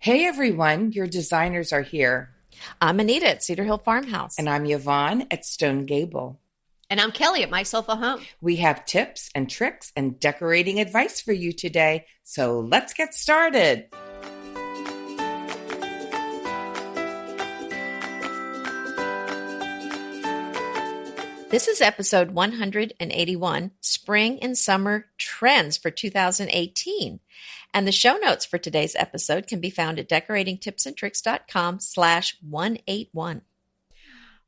Hey everyone, your designers are here. I'm Anita at Cedar Hill Farmhouse. And I'm Yvonne at Stone Gable. And I'm Kelly at My Sofa Home. We have tips and tricks and decorating advice for you today. So let's get started. This is episode 181, Spring and Summer Trends for 2018. And the show notes for today's episode can be found at decoratingtipsandtricks.com/181.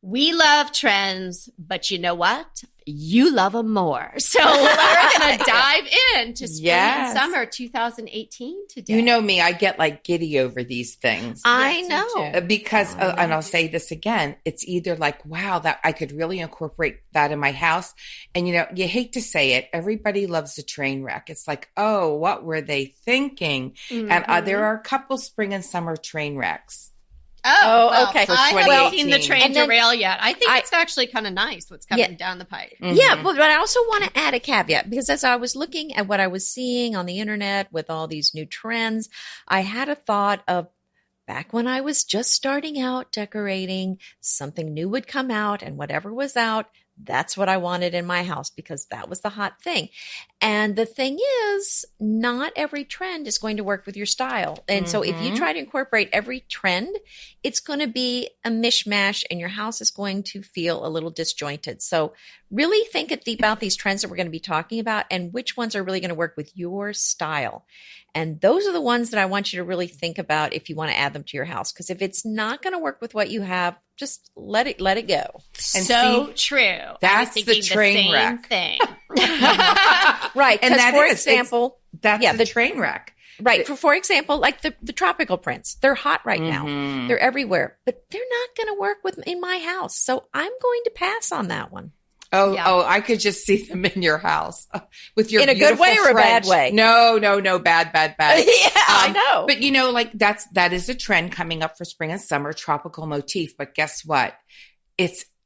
We love trends, but you know what? You love them more. So we're going to dive into spring and summer 2018 today. You know me, I get like giddy over these things. I know. Because, and I'll say this again, it's either like, wow, that I could really incorporate that in my house. And, you know, you hate to say it, everybody loves a train wreck. It's like, oh, what were they thinking? Mm-hmm. And there are a couple spring and summer train wrecks. Well, okay. I haven't seen the train derail yet. I think it's actually kind of nice what's coming down the pike. Mm-hmm. Yeah, but I also want to add a caveat because as I was looking at what I was seeing on the internet with all these new trends, I had a thought of back when I was just starting out decorating, something new would come out and whatever was out, that's what I wanted in my house because that was the hot thing. And the thing is, not every trend is going to work with your style. And so if you try to incorporate every trend, it's going to be a mishmash and your house is going to feel a little disjointed. So really think about these trends that we're going to be talking about and which ones are really going to work with your style. And those are the ones that I want you to really think about if you want to add them to your house. Because if it's not going to work with what you have, just let it go. And so true. That's the train wreck thing. Right. And that for example, that's the train wreck. Right. For example, like the tropical prints, they're hot right now. They're everywhere, but they're not going to work in my house. So I'm going to pass on that one. Oh, I could just see them in your house with your in a good way or a bad way. No, bad. Yeah, I know. But you know, like that is a trend coming up for spring and summer, tropical motif. But guess what?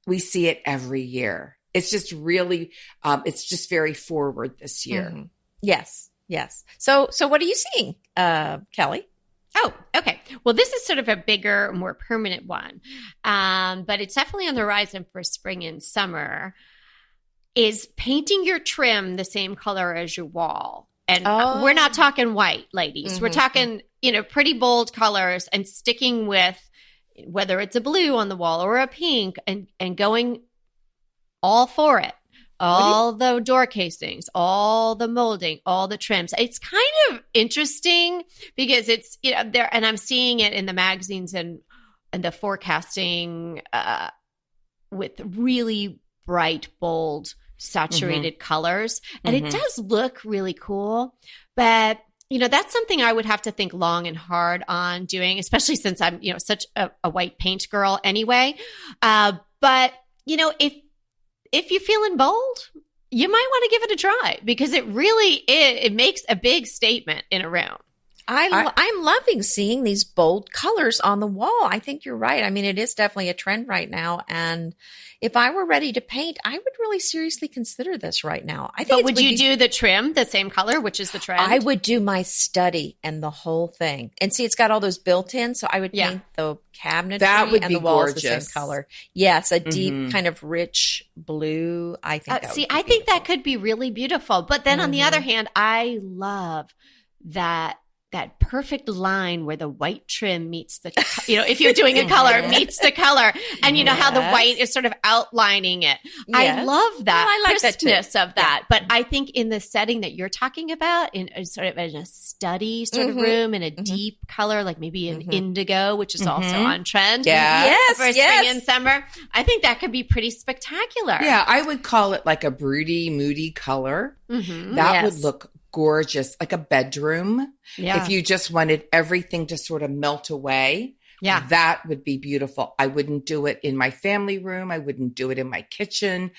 We see it every year. It's just really, it's just very forward this year. Mm-hmm. Yes. So what are you seeing, Kelly? Oh, okay. Well, this is sort of a bigger, more permanent one. But it's definitely on the horizon for spring and summer, is painting your trim the same color as your wall. And we're not talking white, ladies. Mm-hmm. We're talking, pretty bold colors and sticking with whether it's a blue on the wall or a pink and going all for it. All the door casings, all the molding, all the trims. It's kind of interesting because it's, there, and I'm seeing it in the magazines and the forecasting with really bright, bold, saturated colors. And it does look really cool. But, that's something I would have to think long and hard on doing, especially since I'm, such a white paint girl anyway. But, if you're feeling bold, you might want to give it a try because it really it makes a big statement in a room. I'm loving seeing these bold colors on the wall. I think you're right. I mean, it is definitely a trend right now. And if I were ready to paint, I would really seriously consider this right now. But would you do the trim the same color, which is the trend? I would do my study and the whole thing. And see, it's got all those built-in. So I would paint the cabinetry and the walls the same color. Yes, a deep kind of rich blue. I think I think that could be really beautiful. But then on the other hand, I love that perfect line where the white trim meets the, if you're doing a color, meets the color. And how the white is sort of outlining it. Yes. I love that I like crispness of that. But I think in the setting that you're talking about, in a study sort of room in a deep color, like maybe an indigo, which is also on trend. Yeah. For spring and summer, I think that could be pretty spectacular. Yeah, I would call it like a broody, moody color. That would look gorgeous, like a bedroom. Yeah. If you just wanted everything to sort of melt away, that would be beautiful. I wouldn't do it in my family room. I wouldn't do it in my kitchen.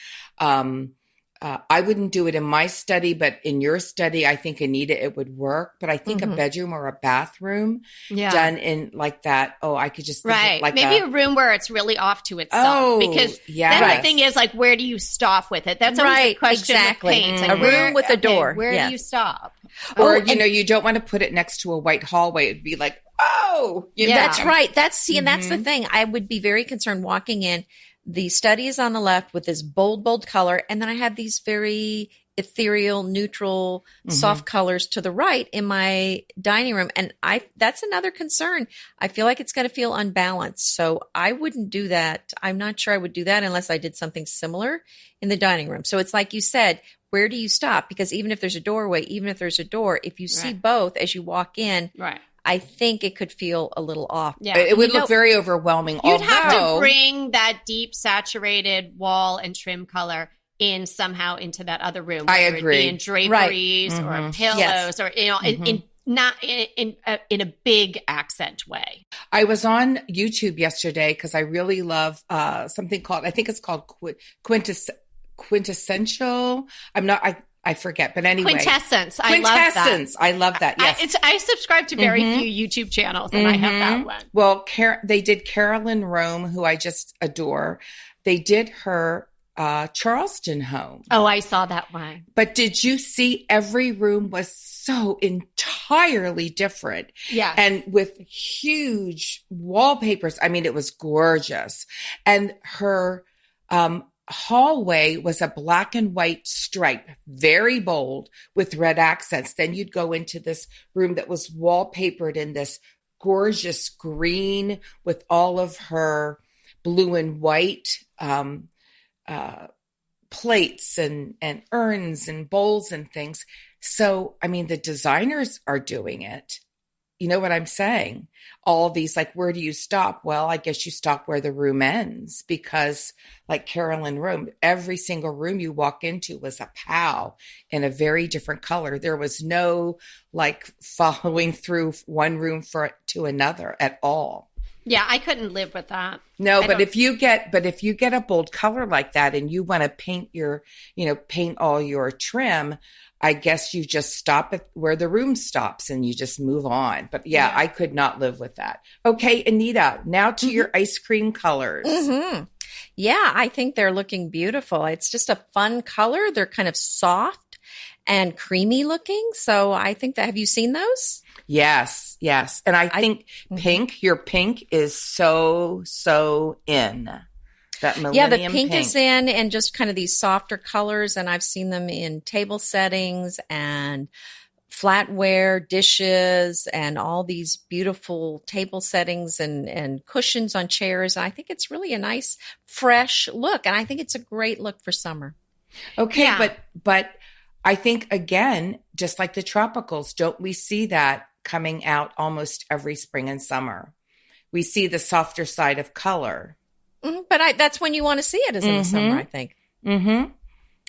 I wouldn't do it in my study, but in your study, I think, Anita, it would work. But I think a bedroom or a bathroom Yeah. done in like that. Oh, I could just think of Right. like Maybe a room where it's really off to itself. Oh, because yes. then the thing is, like, where do you stop with it? That's always the Right, question exactly. with paint. A Like, room with a door. Where Yeah. do you stop? Or, Oh, and- you don't want to put it next to a white hallway. It'd be like, oh, you know. That's right. And that's the thing. I would be very concerned walking in. The study is on the left with this bold color. And then I have these very ethereal, neutral, soft colors to the right in my dining room. And that's another concern. I feel like it's going to feel unbalanced. So I wouldn't do that. I'm not sure I would do that unless I did something similar in the dining room. So it's like you said, where do you stop? Because even if there's a doorway, even if there's a door, if you see both as you walk in, Right. I think it could feel a little off. Yeah. It would look very overwhelming. You'd have to bring that deep saturated wall and trim color in somehow into that other room. I whether agree. It be in draperies or pillows or, in a big accent way. I was on YouTube yesterday because I really love something called, I think it's called quintessential. I forget, but anyway. Quintessence. I love that. I love that. Yes. I subscribe to very few YouTube channels, and I have that one. Well, they did Carolyn Rome, who I just adore. They did her Charleston home. Oh, I saw that one. But did you see every room was so entirely different? Yeah. And with huge wallpapers. I mean, it was gorgeous. And her hallway was a black and white stripe, very bold with red accents. Then you'd go into this room that was wallpapered in this gorgeous green with all of her blue and white plates and urns and bowls and things. So, I mean, the designers are doing it. You know what I'm saying? All these, like, where do you stop? Well, I guess you stop where the room ends, because like Carolyn Room, every single room you walk into was a POW in a very different color. There was no like following through one room to another at all. Yeah, I couldn't live with that. No, but if you get a bold color like that and you want to paint paint all your trim, I guess you just stop at where the room stops and you just move on. But yeah, I could not live with that. Okay, Anita, now to your ice cream colors. Mm-hmm. Yeah, I think they're looking beautiful. It's just a fun color. They're kind of soft and creamy looking. So I think have you seen those? Yes. And I think your pink is so in. That millennium the pink is in, and just kind of these softer colors. And I've seen them in table settings and flatware, dishes, and all these beautiful table settings and cushions on chairs. And I think it's really a nice, fresh look. And I think it's a great look for summer. Okay, but I think, again, just like the tropicals, don't we see that coming out almost every spring and summer? We see the softer side of color. Mm-hmm. But that's when you want to see it, is in the summer, I think. Mm-hmm.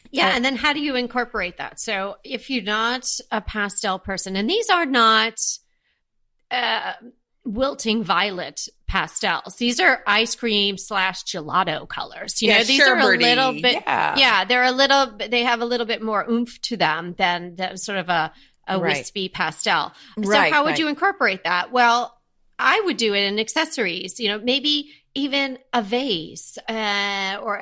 Yeah, and then how do you incorporate that? So if you're not a pastel person, and these are not wilting violet pastels, these are ice cream / gelato colors. These are a little bit, they have a little bit more oomph to them than sort of a wispy pastel. So how would you incorporate that? Well, I would do it in accessories, maybe even a vase or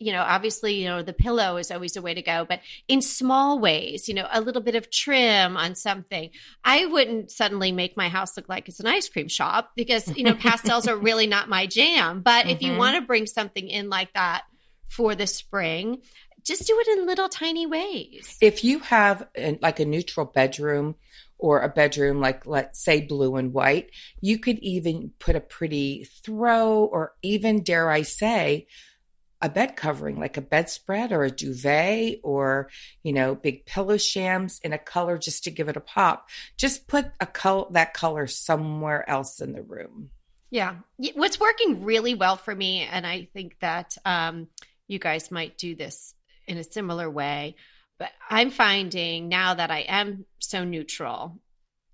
obviously, the pillow is always a way to go, but in small ways, a little bit of trim on something. I wouldn't suddenly make my house look like it's an ice cream shop because, pastels are really not my jam. But if you want to bring something in like that for the spring, just do it in little tiny ways. If you have like a neutral bedroom or a bedroom, like let's say blue and white, you could even put a pretty throw, or even, dare I say, a bed covering, like a bedspread or a duvet, or, big pillow shams in a color just to give it a pop. Just put that color somewhere else in the room. Yeah. What's working really well for me, and I think that you guys might do this in a similar way, but I'm finding now that I am so neutral,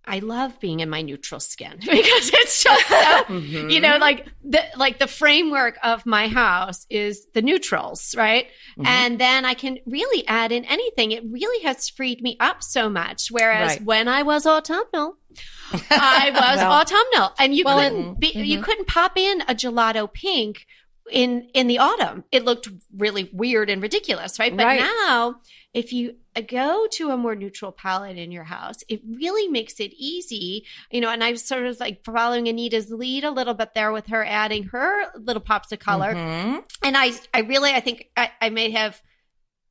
I love being in my neutral skin because it's just so, you know, like the framework of my house is the neutrals, right? And then I can really add in anything. It really has freed me up so much. Whereas when I was autumnal, I was autumnal, and you couldn't pop in a gelato pink in the autumn. It looked really weird and ridiculous, right? But now, if you go to a more neutral palette in your house, it really makes it easy, you know, and I was sort of like following Anita's lead a little bit there with her adding her little pops of color. And I think I may have,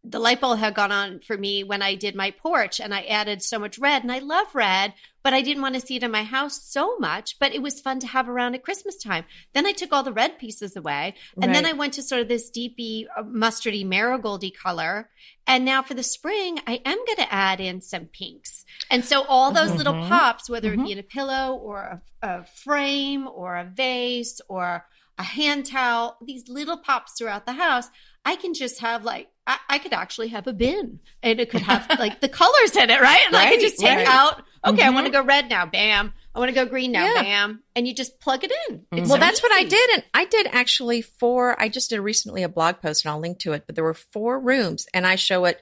the light bulb had gone on for me when I did my porch, and I added so much red, and I love red, but I didn't want to see it in my house so much, but it was fun to have around at Christmas time. Then I took all the red pieces away, and then I went to sort of this deepy mustardy marigoldy color. And now for the spring, I am going to add in some pinks. And so all those little pops, whether it be in a pillow or a frame or a vase or a hand towel, these little pops throughout the house, I can just have like, I could actually have a bin, and it could have like the colors in it, right? And I could just take out, okay, I want to go red now, bam. I want to go green now, bam. And you just plug it in. It's Well, so that's what I easy. did. And I did actually I just did recently a blog post, and I'll link to it, but there were 4 rooms, and I show it,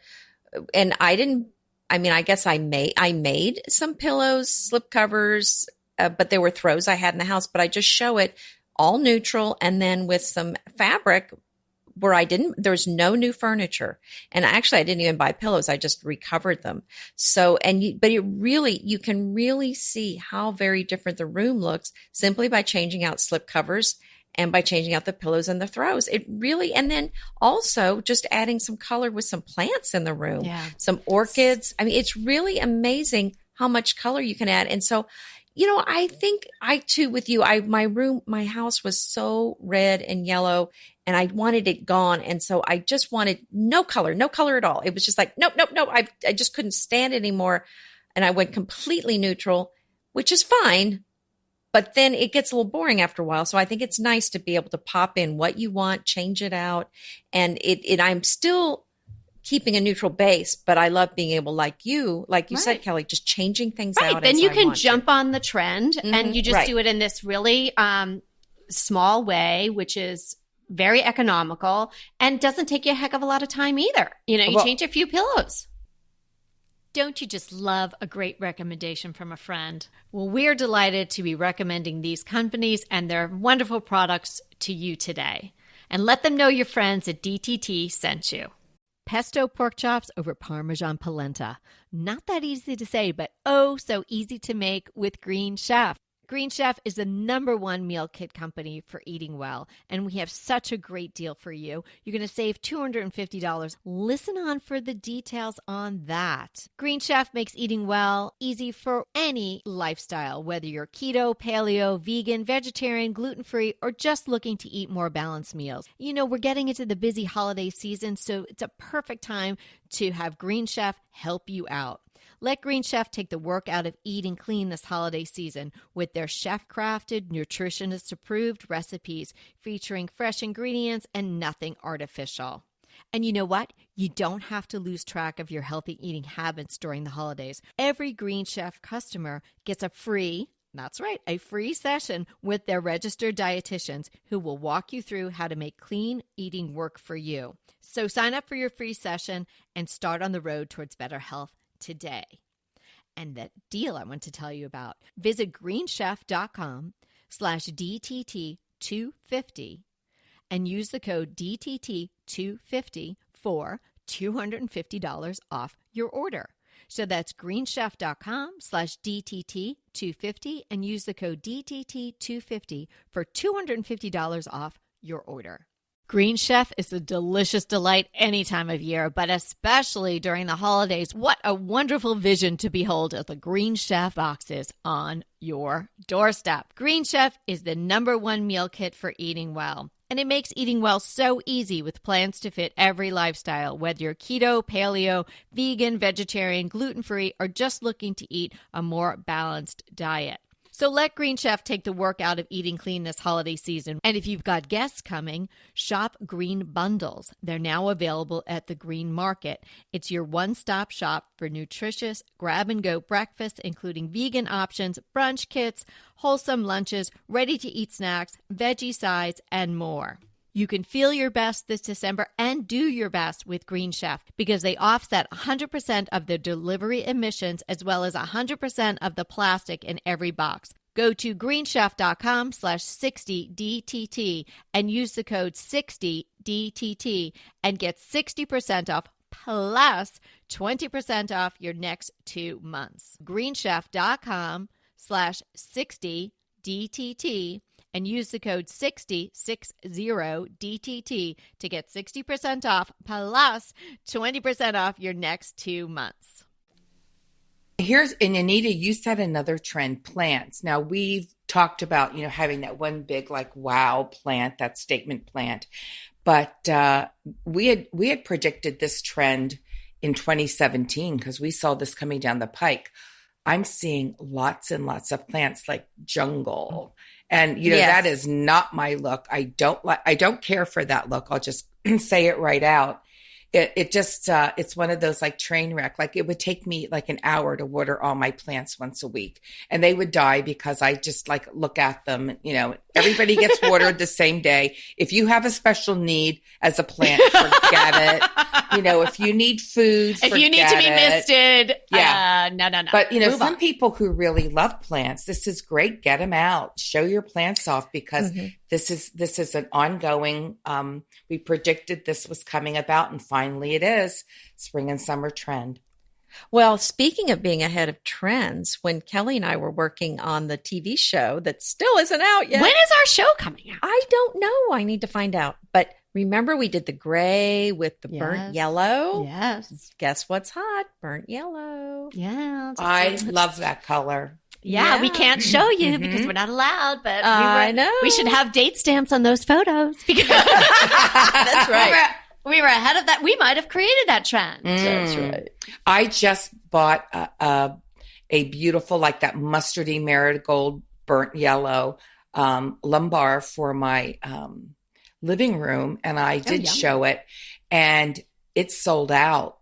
and I guess I made some pillows, slip covers, but they were throws I had in the house, but I just show it all neutral, and then with some fabric where there's no new furniture. And actually I didn't even buy pillows. I just recovered them. So, but you can really see how very different the room looks simply by changing out slip covers and by changing out the pillows and the throws. It really, and then also just adding some color with some plants in the room, some orchids. I mean, it's really amazing how much color you can add. And so, you know, I think I too with you, my house was so red and yellow, and I wanted it gone. And so I just wanted no color at all. It was just like, nope. I just couldn't stand it anymore. And I went completely neutral, which is fine, but then it gets a little boring after a while. So I think it's nice to be able to pop in what you want, change it out. And I'm still keeping a neutral base, but I love being able, like you said, Kelly, just changing things out. Then as you I can want jump to. on the trend, and you just do it in this really small way, which is very economical and doesn't take you a heck of a lot of time either. You know, you change a few pillows. Don't you just love a great recommendation from a friend? Well, we're delighted to be recommending these companies and their wonderful products to you today. And let them know your friends at DTT sent you. Pesto pork chops over Parmesan polenta. Not that easy to say, but oh so easy to make with Green Chef. Green Chef is the #1 meal kit company for eating well, and we have such a great deal for you. You're going to save $250. Listen on for the details on that. Green Chef makes eating well easy for any lifestyle, whether you're keto, paleo, vegan, vegetarian, gluten-free, or just looking to eat more balanced meals. You know, we're getting into the busy holiday season, so it's a perfect time to have Green Chef help you out. Let Green Chef take the work out of eating clean this holiday season with their chef-crafted, nutritionist-approved recipes featuring fresh ingredients and nothing artificial. And you know what? You don't have to lose track of your healthy eating habits during the holidays. Every Green Chef customer gets a free session with their registered dietitians who will walk you through how to make clean eating work for you. So sign up for your free session and start on the road towards better health today. And that deal I want to tell you about, visit greenchef.com/DTT250 and use the code DTT250 for $250 off your order. So that's greenchef.com/DTT250 and use the code DTT250 for $250 off your order. Green Chef is a delicious delight any time of year, but especially during the holidays. What a wonderful vision to behold as the Green Chef boxes on your doorstep. Green Chef is the #1 meal kit for eating well. And it makes eating well so easy with plans to fit every lifestyle, whether you're keto, paleo, vegan, vegetarian, gluten-free, or just looking to eat a more balanced diet. So let Green Chef take the work out of eating clean this holiday season. And if you've got guests coming, shop Green Bundles. They're now available at the Green Market. It's your one-stop shop for nutritious grab-and-go breakfast, including vegan options, brunch kits, wholesome lunches, ready-to-eat snacks, veggie sides, and more. You can feel your best this December and do your best with Green Chef because they offset 100% of the delivery emissions as well as 100% of the plastic in every box. Go to greenchef.com/60DTT and use the code 60DTT and get 60% off plus 20% off your next 2 months. greenchef.com/60DTT and use the code 60DTT to get 60% off plus 20% off your next 2 months. And Anita, you said another trend, plants. Now we've talked about, having that one big wow plant, that statement plant. But we had predicted this trend in 2017 because we saw this coming down the pike. I'm seeing lots and lots of plants like jungle. And Yes. that is not my look. I don't care for that look. I'll just say it right out. It just it's one of those train wreck. It would take me an hour to water all my plants once a week, and they would die because I just look at them. Everybody gets watered the same day. If you have a special need as a plant, forget it. If you need food, If you need to be forget it. misted, Yeah. no. But Move some on. people who really love plants, this is great. Get them out, show your plants off because this is an ongoing. We predicted this was coming about, and finally it is spring and summer trend. Well, speaking of being ahead of trends, when Kelly and I were working on the TV show that still isn't out yet. When is our show coming out? I don't know. I need to find out. But remember we did the gray with the burnt Yes. yellow? Yes. Guess what's hot? Burnt yellow. Yeah. I love that color. Yeah, we Yeah. can't show you because we're not allowed, but I know. we should have date stamps on those photos because That's right. we were ahead of that. We might have created that trend. That's right. I just bought a beautiful, that mustardy marigold burnt yellow lumbar for my living room, and I did show it, and it sold out.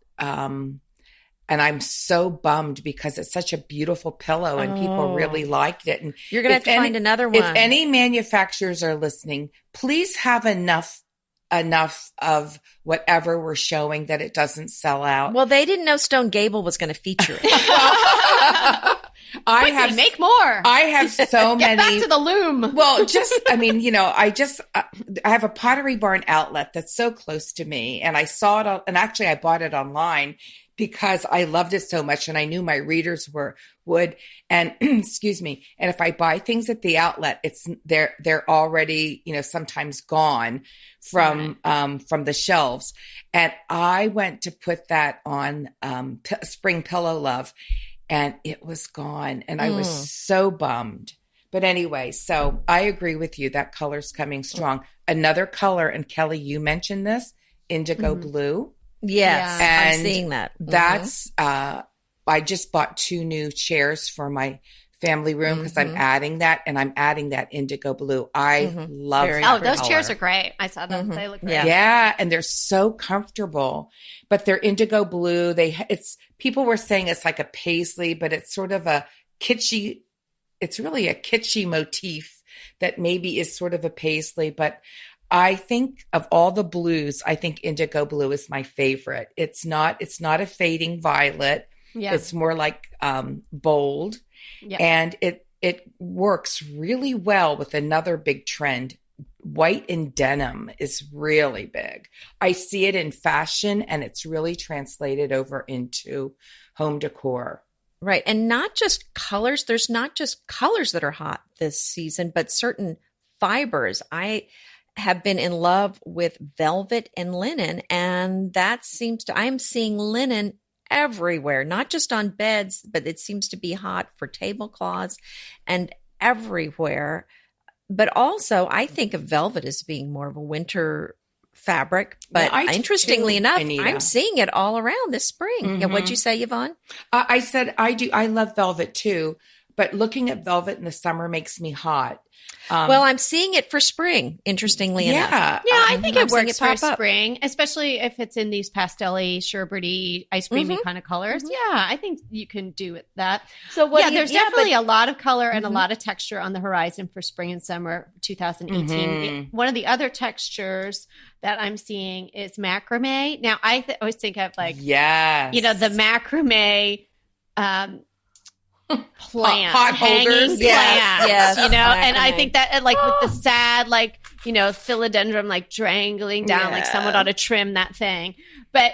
And I'm so bummed because it's such a beautiful pillow and people really liked it. And You're going to have to find another one. If any manufacturers are listening, please have enough of whatever we're showing that it doesn't sell out. Well, they didn't know Stone Gable was going to feature it. Make more. I have so Get many. back to the loom. Well, I have a Pottery Barn outlet that's so close to me, and I saw it, and actually I bought it online because I loved it so much, and I knew my readers would. And excuse me. And if I buy things at the outlet, they're already sometimes gone from the shelves. And I went to put that on Spring Pillow Love, and it was gone, and I was so bummed. But anyway, so I agree with you. That color's coming strong. Another color, and Kelly, you mentioned this, indigo blue. Yes, And I'm seeing that. That's, I just bought 2 new chairs for my family room because I'm adding that, and I'm adding that indigo blue. I love Very that those color. chairs are great. I saw them. They look great. Yeah. Yeah, and they're so comfortable, but they're indigo blue. People were saying it's like a paisley, but it's sort of a kitschy. It's really a kitschy motif that maybe is sort of a paisley, but I think of all the blues, I think indigo blue is my favorite. It's not a fading violet. Yeah. It's more like bold, and it works really well with another big trend. White and denim is really big. I see it in fashion, and it's really translated over into home decor. Right. And not just colors. There's not just colors that are hot this season, but certain fibers. I have been in love with velvet and linen, and I'm seeing linen everywhere, not just on beds, but it seems to be hot for tablecloths and everywhere. But also, I think of velvet as being more of a winter fabric. But Yeah, I do interestingly too, enough, Anita. I'm seeing it all around this spring. Yeah, what'd you say, Yvonne? I said I do. I love velvet too, but looking at velvet in the summer makes me hot. Well, I'm seeing it for spring, interestingly enough. Yeah. Yeah, I think I'm it seeing works it for pop up. spring, especially if it's in these pastel-y, sherbety, ice creamy kind of colors. Yeah, I think you can do it that. So what? There's definitely a lot of color and a lot of texture on the horizon for spring and summer 2018. One of the other textures that I'm seeing is macrame. Now, I always think of like, yes, the macrame plant, pot holders. hanging Yes, plants, yes, and I macrame. think that with the sad, philodendron, dangling down, like someone ought to trim that thing. But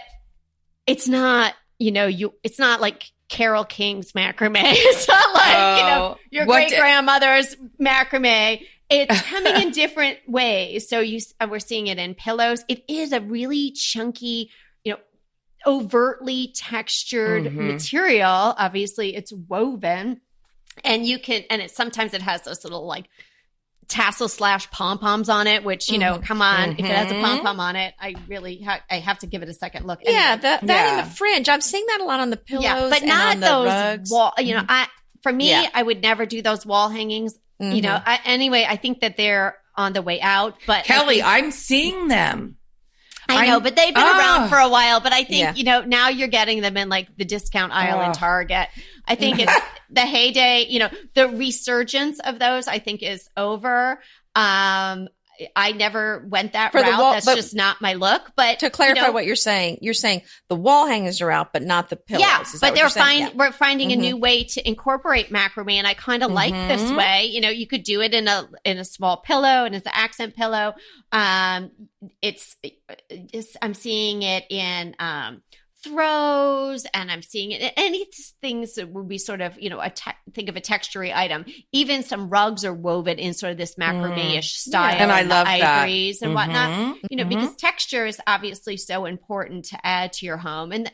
it's not, it's not like Carole King's macrame. It's not like, your great grandmother's macrame. It's coming in different ways. So we're seeing it in pillows. It is a really chunky, overtly textured material. Obviously, it's woven, and sometimes it has those little tassel / pom-poms on it, which, come on, if it has a pom-pom on it, I really I have to give it a second look. Yeah, Anyway. that in the fringe. I'm seeing that a lot on the pillows, but and not on the those rugs. wall. For me, I would never do those wall hangings. Anyway, I think that they're on the way out. But Kelly, I'm seeing them. I know, but they've been around for a while. But I think, Yeah. now you're getting them in the discount aisle in Target. I think it's the heyday, the resurgence of those, I think, is over. I never went that For the route. wall- That's but- just not my look. But To clarify what you're saying the wall hangers are out, but not the pillows. yeah, Is that but what you're saying? Yeah. we're finding a new way to incorporate macrame, and I kind of like this way. You could do it in a small pillow and as an accent pillow. I'm seeing it in throws, and I'm seeing it in any things that would be sort of think of a textury item. Even some rugs are woven in sort of this macrame-ish style, And I love the that. ivories and whatnot. Because texture is obviously so important to add to your home, and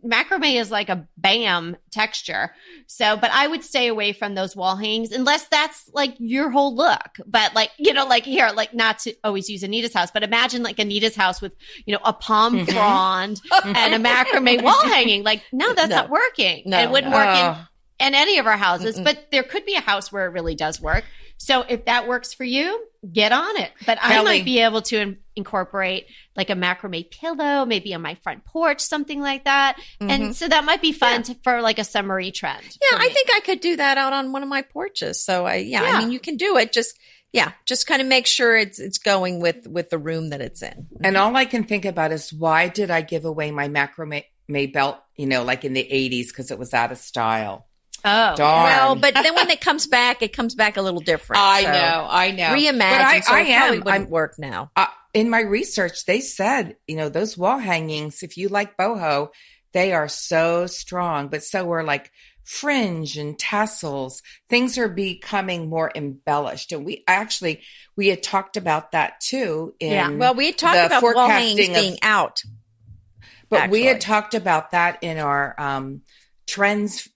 macrame is like a bam texture. So, but I would stay away from those wall hangings unless that's like your whole look. But not to always use Anita's house, but imagine Anita's house with a palm frond and a macrame wall hanging. No, that's not working. No, it wouldn't no. work in any of our houses, but there could be a house where it really does work. So if that works for you, get on it. But I Kelly. might be able to incorporate a macrame pillow, maybe on my front porch, something like that. And so that might be fun for a summery trend. Yeah, I think I could do that out on one of my porches. So I mean, you can do it. Just kind of make sure it's going with the room that it's in. And all I can think about is, why did I give away my macrame belt, in the 80s, because it was out of style. Oh, Darn. Well, but then when it comes back a little different. I So know. Reimagine. But So it probably I'm wouldn't work now. in my research, they said, those wall hangings, if you like boho, they are so strong, but so are fringe and tassels. Things are becoming more embellished. And we had talked about that too. Well, we had talked the about wall forecasting hangings being out. But we had actually. talked about that in our trends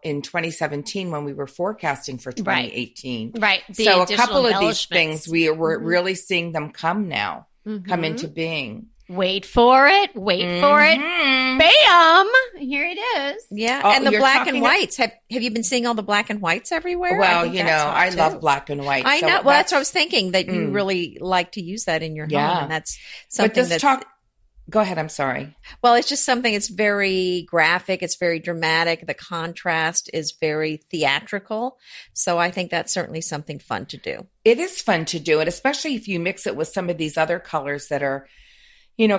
in 2017 when we were forecasting for 2018. right. The So a additional couple of these embellishments. things, we're really seeing them come into being. Wait for it. Bam! Here it is. Yeah, Oh, and the you're black and talking- whites. Have you been seeing all the black and whites everywhere? Well, think that's hot, I too. love black and white. I so know. Well, that's what I was thinking, that you really like to use that in your home, Yeah. and that's But something this that's go ahead. I'm sorry. well, it's just something. It's very graphic. It's very dramatic. The contrast is very theatrical. So I think that's certainly something fun to do. It is fun to do it, especially if you mix it with some of these other colors that are,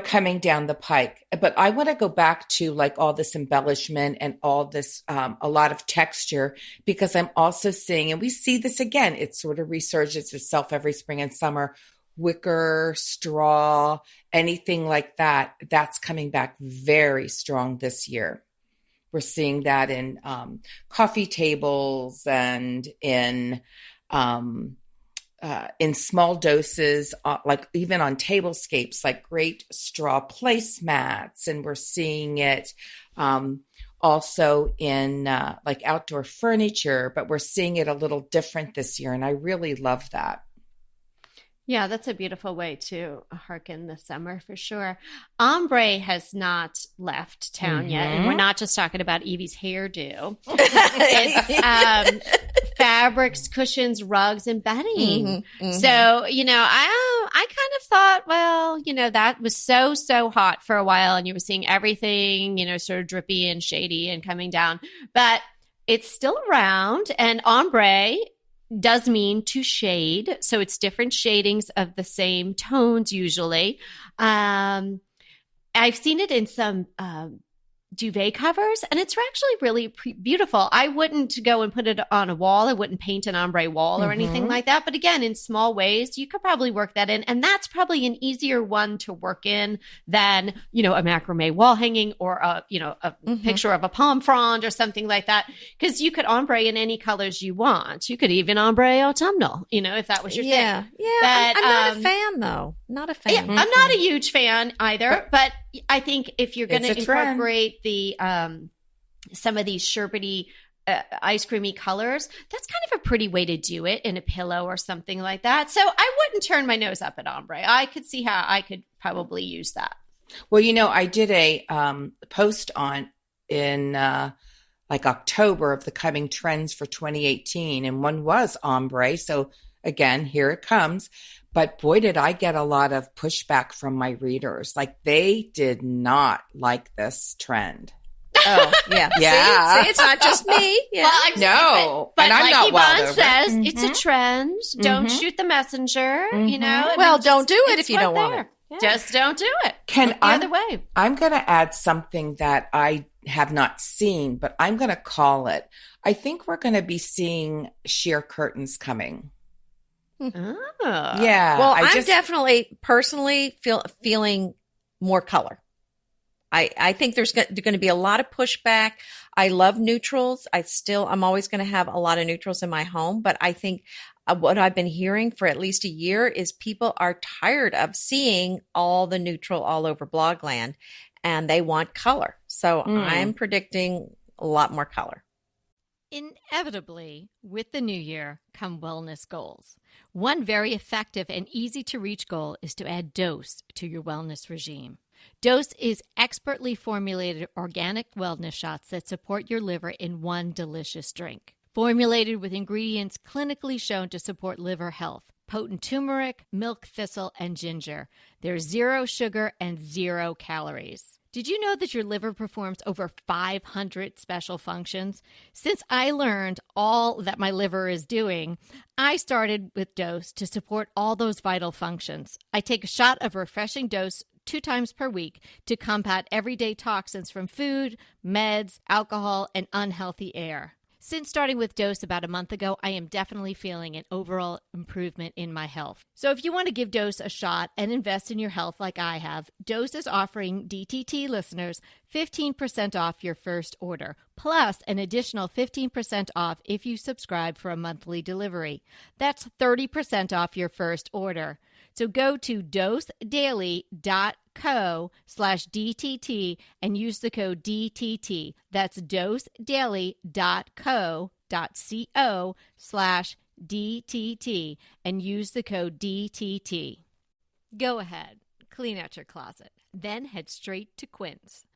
coming down the pike. But I want to go back to all this embellishment and all this, a lot of texture, because I'm also seeing, and we see this again, it's sort of resurgence itself every spring and summer, wicker, straw, anything like that. That's coming back very strong this year. We're seeing that in coffee tables and in small doses, even on tablescapes, great straw placemats. And we're seeing it also in outdoor furniture, but we're seeing it a little different this year. And I really love that. Yeah, that's a beautiful way to hearken the summer for sure. Ombre has not left town yet, and we're Mm-hmm. not just talking about Evie's hairdo. It's fabrics, cushions, rugs, and bedding. So, I kind of thought, well, that was so hot for a while, and you were seeing everything, sort of drippy and shady and coming down, but it's still around, and ombre does mean to shade. So it's different shadings of the same tones usually. I've seen it in some duvet covers, and it's actually really beautiful. I wouldn't go and put it on a wall. I wouldn't paint an ombre wall or anything like that. But again, in small ways, you could probably work that in. And that's probably an easier one to work in than, a macrame wall hanging or a picture of a palm frond or something like that. Because you could ombre in any colors you want. You could even ombre autumnal, if that was your thing. Yeah. But, I'm not a fan, though. Not a fan. Yeah, I'm not a huge fan either, but I think if you're going to incorporate the some of these sherbety ice creamy colors, that's kind of a pretty way to do it in a pillow or something like that. So I wouldn't turn my nose up at ombre. I could see how I could probably use that. Well, I did a post in like October of the coming trends for 2018, and one was ombre. So again, here it comes. But boy, did I get a lot of pushback from my readers. Like, they did not like this trend. Oh, yeah. Yeah. See, it's not just me. Yeah. Well, no. But and I'm like not Yvonne wild over. says, it's a trend. Don't shoot the messenger, Well, don't do it if you don't want it. Yeah. Just don't do it. Other way. I'm going to add something that I have not seen, but I'm going to call it. I think we're going to be seeing sheer curtains coming. Oh. Yeah. Well, I'm definitely personally feeling more color. I think there's going to be a lot of pushback. I love neutrals. I'm always going to have a lot of neutrals in my home, but I think what I've been hearing for at least a year is people are tired of seeing all the neutral all over Blogland, and they want color. So I'm predicting a lot more color. Inevitably, with the new year come wellness goals. One very effective and easy to reach goal is to add dose to your wellness regime. Dose is expertly formulated organic wellness shots that support your liver in one delicious drink. Formulated with ingredients clinically shown to support liver health. Potent turmeric, milk thistle, and ginger. There's 0 sugar and 0 calories. Did you know that your liver performs over 500 special functions? Since I learned all that my liver is doing, I started with Dose to support all those vital functions. I take a shot of refreshing Dose 2 times per week to combat everyday toxins from food, meds, alcohol, and unhealthy air. Since starting with Dose about a month ago, I am definitely feeling an overall improvement in my health. So if you want to give Dose a shot and invest in your health like I have, Dose is offering DTT listeners 15% off your first order, plus an additional 15% off if you subscribe for a monthly delivery. That's 30% off your first order. So go to dosedaily.co/DTT and use the code DTT. That's dosedaily.co.co/DTT and use the code DTT. Go ahead, clean out your closet, then head straight to Quince.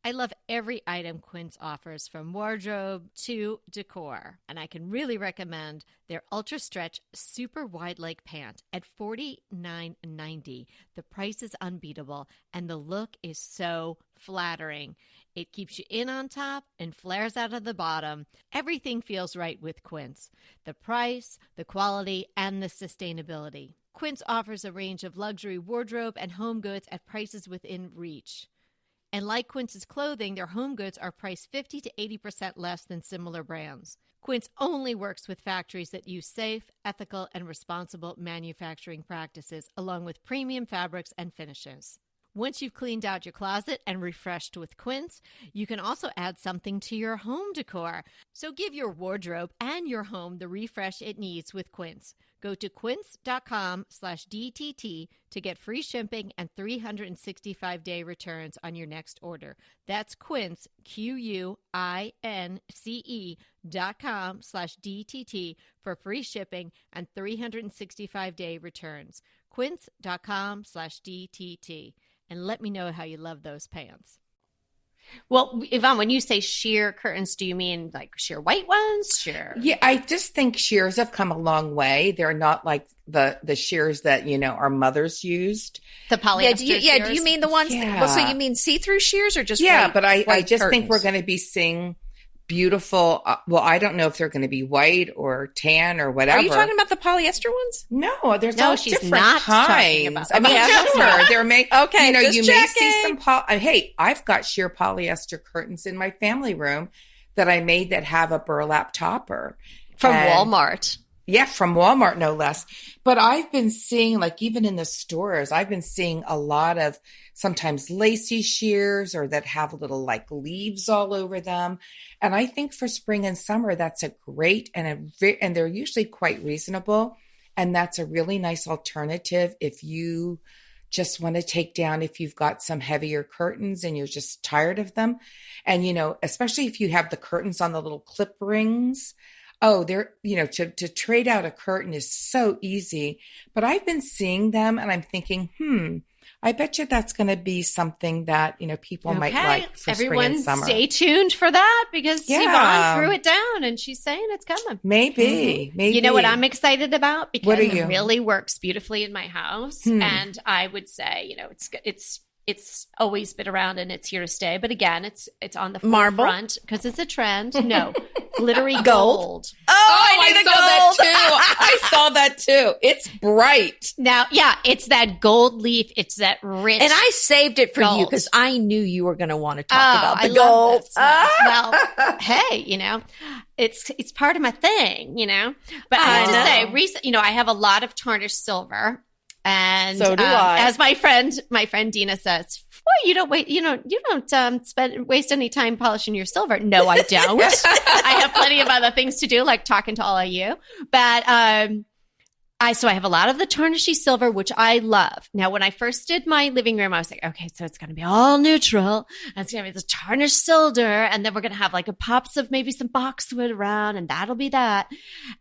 I love every item Quince offers, from wardrobe to decor, and I can really recommend their Ultra Stretch Super Wide Leg Pant at $49.90. The price is unbeatable, and the look is so flattering. It keeps you in on top and flares out of the bottom. Everything feels right with Quince. The price, the quality, and the sustainability. Quince offers a range of luxury wardrobe and home goods at prices within reach. And like Quince's clothing, their home goods are priced 50 to 80% less than similar brands. Quince only works with factories that use safe, ethical, and responsible manufacturing practices, along with premium fabrics and finishes. Once you've cleaned out your closet and refreshed with Quince, you can also add something to your home decor. So give your wardrobe and your home the refresh it needs with Quince. Go to quince.com/DTT to get free shipping and 365-day returns on your next order. That's Quince, QUINCE.com/DTT for free shipping and 365-day returns. Quince.com/DTT. And let me know how you love those pants. Well, Yvonne, when you say sheer curtains, do you mean like sheer white ones? Sheer. Yeah, I just think shears have come a long way. They're not like the shears that, our mothers used. The polyester Do you mean the ones? Yeah. Well, so you mean see-through shears or just Yeah, white, but I white just curtains? think we're going to be seeing beautiful. I don't know if they're going to be white or tan or whatever. Are you talking about the polyester ones? No, there's No, all she's different not kinds. talking about I mean, that. sure, there may. Okay, just you may see checking. some. Hey, I've got sheer polyester curtains in my family room that I made that have a burlap topper From And- Walmart. Yeah, from Walmart, no less. But I've been seeing, like, even in the stores, I've been seeing a lot of sometimes lacy shears or that have little like leaves all over them. And I think for spring and summer, that's a great and they're usually quite reasonable. And that's a really nice alternative if you just want to take down, if you've got some heavier curtains and you're just tired of them. And, especially if you have the curtains on the little clip rings. Oh, they're, to trade out a curtain is so easy, but I've been seeing them and I'm thinking, I bet you that's going to be something that, people might like for spring Everyone and summer. stay tuned for that because Yeah. Yvonne threw it down and she's saying it's coming. Maybe. You know what I'm excited about? Because What are it you? really works beautifully in my house. And I would say, it's always been around and it's here to stay. But again, it's on the Marble? front because it's a trend. No, glittery gold. I saw that too. It's bright. Now, yeah, it's that gold leaf. It's that rich. And I saved it for you Gold. because I knew you were going to want to talk Oh, about I the love gold. this one. Well, hey, it's part of my thing, But I have to say, recent, I have a lot of tarnished silver, and So do I. As my friend Dina says, well, you don't waste any time polishing your silver. No, I don't. I have plenty of other things to do, like talking to all of you. But I have a lot of the tarnishy silver, which I love. Now, when I first did my living room, I was like, okay, so it's going to be all neutral. And it's going to be the tarnished silver. And then we're going to have like a pops of maybe some boxwood around, and that'll be that.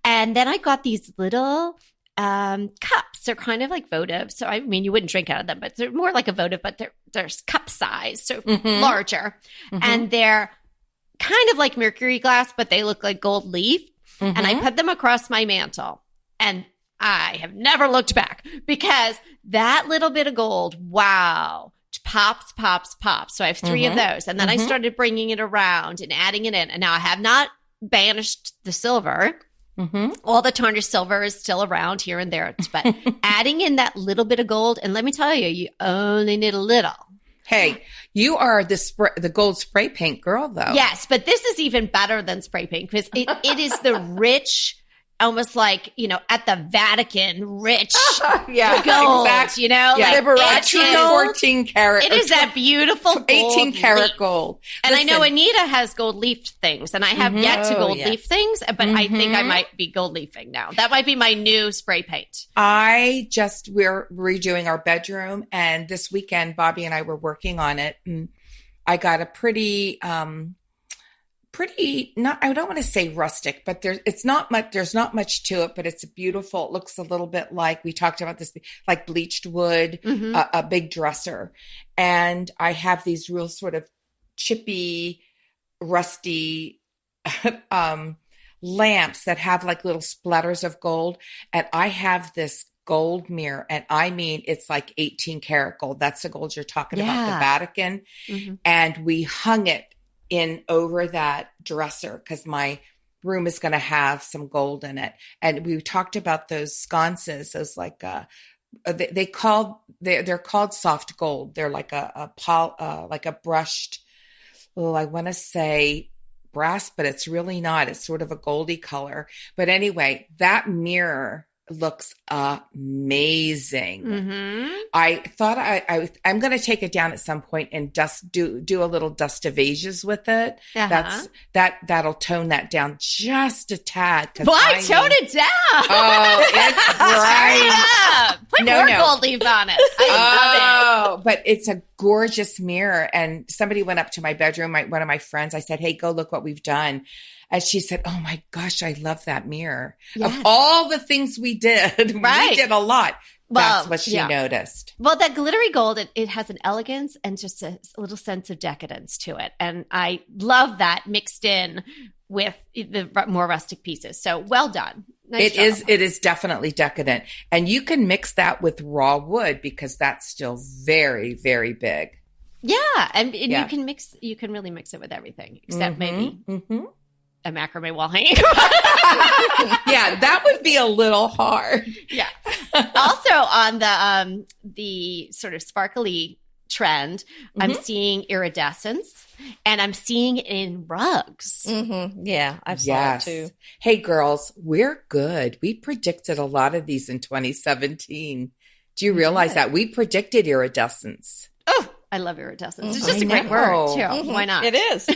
And then I got these little cups. They're kind of like votive. So, I mean, you wouldn't drink out of them, but they're more like a votive, but they're cup size, so larger. And they're kind of like mercury glass, but they look like gold leaf. And I put them across my mantle. And I have never looked back because that little bit of gold, wow, pops. So I have 3 of those. And then I started bringing it around and adding it in. And now I have not banished the silver. All the tarnished silver is still around here and there. But adding in that little bit of gold, and let me tell you, you only need a little. Hey, you are the gold spray paint girl, though. Yes, but this is even better than spray paint because it is the rich, almost like, at the Vatican, rich Yeah, gold, exactly. like Liberace it is- gold? 14 karat. It is that beautiful gold 18 karat leaf. gold. And I know Listen, Anita has gold leafed things, and I have yet to Oh, gold yeah. leaf things, but I think I might be gold leafing now. That might be my new spray paint. we're redoing our bedroom, and this weekend Bobby and I were working on it, and I got a pretty not, I don't want to say rustic, but there's not much to it, but it's beautiful. It looks a little bit like, we talked about this, like bleached wood, a big dresser. And I have these real sort of chippy, rusty, lamps that have like little splatters of gold. And I have this gold mirror, and I mean, it's like 18 karat gold. That's the gold you're talking about, the Vatican. And we hung it in over that dresser because my room is going to have some gold in it. And we talked about those sconces, those like they're called soft gold. They're like like a brushed, I want to say brass, but it's really not. It's sort of a goldy color. But anyway, that mirror looks amazing. Mm-hmm. I thought I'm going to take it down at some point and do a little dust of Asia's with it. Uh-huh. That'll tone that down just a tad. Why tone it down? Oh, it's bright. Put more gold leaf on it. I love it. But it's a gorgeous mirror. And somebody went up to my bedroom, one of my friends. I said, hey, go look what we've done. And she said, oh my gosh, I love that mirror. Yes. Of all the things we did, we did a lot. That's what she noticed. Well, that glittery gold, it has an elegance and just a little sense of decadence to it. And I love that mixed in with the more rustic pieces. So well done. Nice job. It is definitely decadent. And you can mix that with raw wood because that's still very, very big. Yeah. And you can really mix it with everything except maybe a macrame wall hanging. Yeah, that would be a little hard. Yeah. Also on the sort of sparkly trend, I'm seeing iridescence and I'm seeing it in rugs. Mm-hmm. Yeah, I've saw it too. Hey girls, we're good. We predicted a lot of these in 2017. Do you realize that we predicted iridescence? Oh, I love iridescence. It's just a great word too. Mm-hmm. Why not? It is.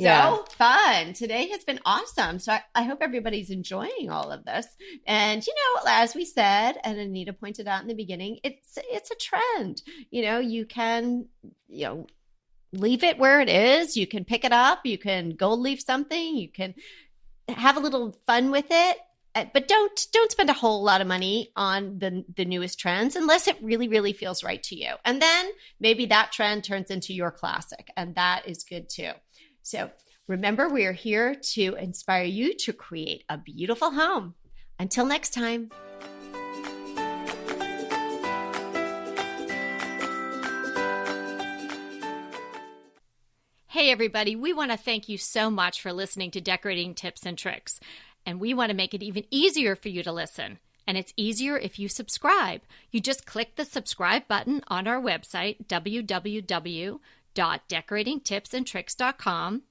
So fun. Today has been awesome. So I hope everybody's enjoying all of this. And, as we said, and Anita pointed out in the beginning, it's a trend. You can, leave it where it is. You can pick it up. You can gold leaf something. You can have a little fun with it. But don't spend a whole lot of money on the newest trends unless it really, really feels right to you. And then maybe that trend turns into your classic. And that is good too. So remember, we are here to inspire you to create a beautiful home. Until next time. Hey, everybody, we want to thank you so much for listening to Decorating Tips and Tricks. And we want to make it even easier for you to listen. And it's easier if you subscribe. You just click the subscribe button on our website, www.decoratingtipsandtricks.com,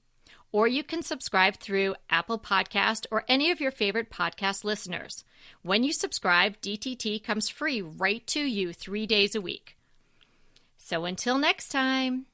or you can subscribe through Apple Podcast or any of your favorite podcast listeners. When you subscribe, DTT comes free right to you 3 days a week. So until next time.